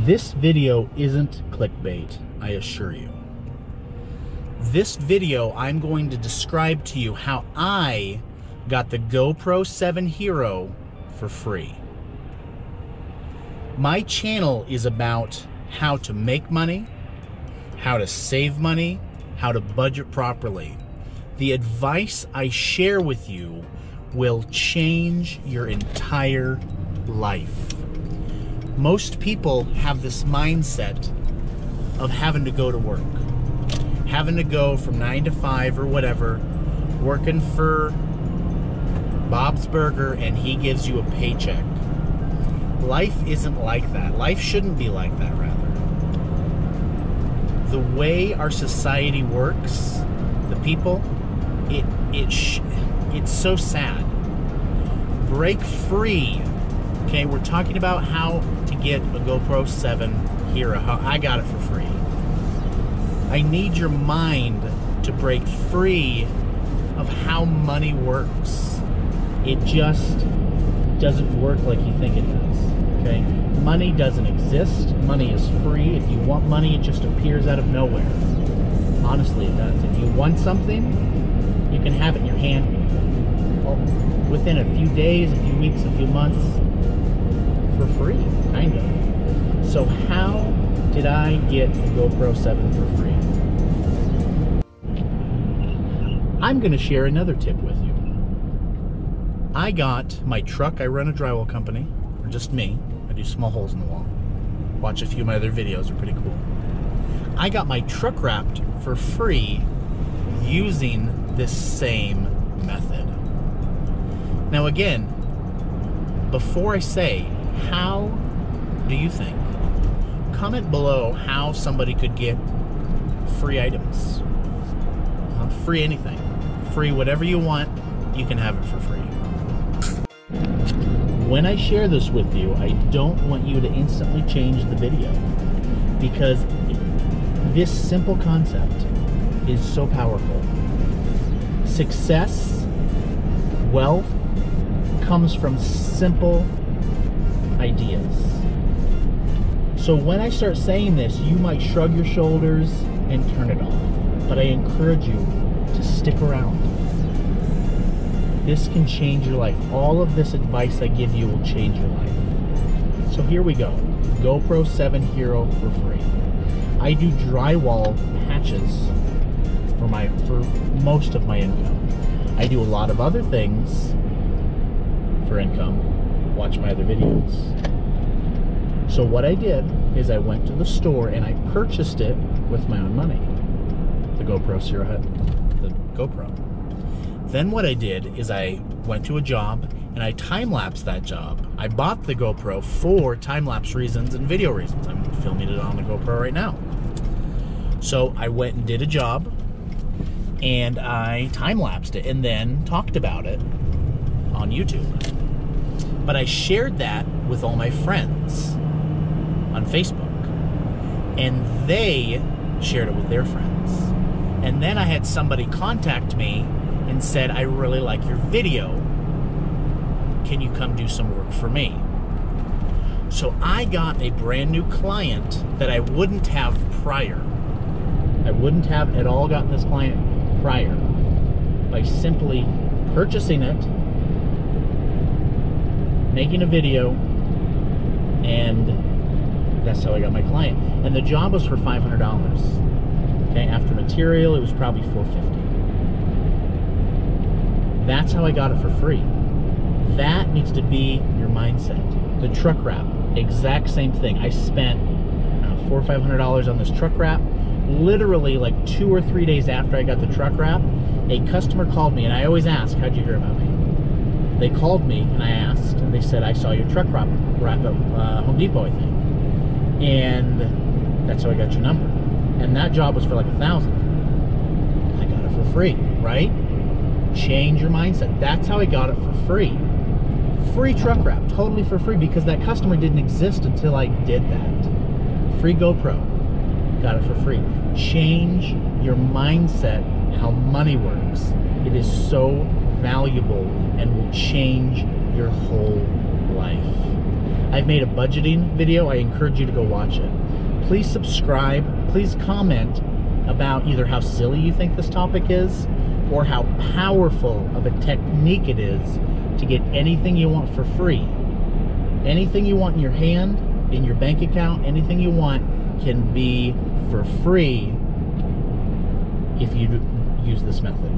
This video isn't clickbait, I assure you. This video, I'm going to describe to you how I got the GoPro 7 Hero for free. My channel is about how to make money, how to save money, how to budget properly. The advice I share with you will change your entire life. Most people have this mindset of having to go to work, having to go from 9 to 5 or whatever, working for Bob's Burger and he gives you a paycheck. Life isn't like that. Life shouldn't be like that, rather. The way our society works, the people, it's so sad. Break free. Okay, we're talking about how to get a GoPro 7 Hero. How I got it for free. I need your mind to break free of how money works. It just doesn't work like you think it does. Okay? Money doesn't exist. Money is free. If you want money, it just appears out of nowhere. Honestly, it does. If you want something, you can have it in your hand within a few days, a few weeks, a few months, for free, kind of. So how did I get a GoPro 7 for free? I'm going to share another tip with you. I got my truck. I run a drywall company, or just me. I do small holes in the wall. Watch a few of my other videos, they're pretty cool. I got my truck wrapped for free using this same method. Now again, before I say, how do you think? Comment below how somebody could get free items. Free anything. Free whatever you want, you can have it for free. When I share this with you, I don't want you to instantly change the video, because this simple concept is so powerful. Success, wealth, comes from simple ideas. So when I start saying this, you might shrug your shoulders and turn it off. But I encourage you to stick around. This can change your life. All of this advice I give you will change your life. So here we go. GoPro 7 Hero for free. I do drywall patches for most of my income. I do a lot of other things for income. Watch my other videos. So what I did is I went to the store and I purchased it with my own money. The GoPro the GoPro. Then what I did is I went to a job and I time-lapsed that job. I bought the GoPro for time-lapse reasons and video reasons. I'm filming it on the GoPro right now. So I went and did a job and I time-lapsed it and then talked about it on YouTube. But I shared that with all my friends on Facebook, and they shared it with their friends. And then I had somebody contact me and said, I really like your video. Can you come do some work for me? So I got a brand new client that I wouldn't have prior. I wouldn't have at all gotten this client prior by simply purchasing it, making a video, and that's how I got my client. And the job was for $500. Okay, after material, it was probably $450. That's how I got it for free. That needs to be your mindset. The truck wrap, exact same thing. I spent $400 or $500 on this truck wrap. Literally like 2 or 3 days after I got the truck wrap, a customer called me, and I always ask, how'd you hear about me? They called me and I asked, and they said, I saw your truck wrap at Home Depot, I think. And that's how I got your number. And that job was for like $1,000. I got it for free, right? Change your mindset. That's how I got it for free. Free truck wrap, totally for free, because that customer didn't exist until I did that. Free GoPro, got it for free. Change your mindset, how money works. It is so valuable and will change your whole life. I've made a budgeting video. I encourage you to go watch it. Please subscribe. Please comment about either how silly you think this topic is or how powerful of a technique it is to get anything you want for free. Anything you want in your hand, in your bank account, anything you want can be for free if you use this method.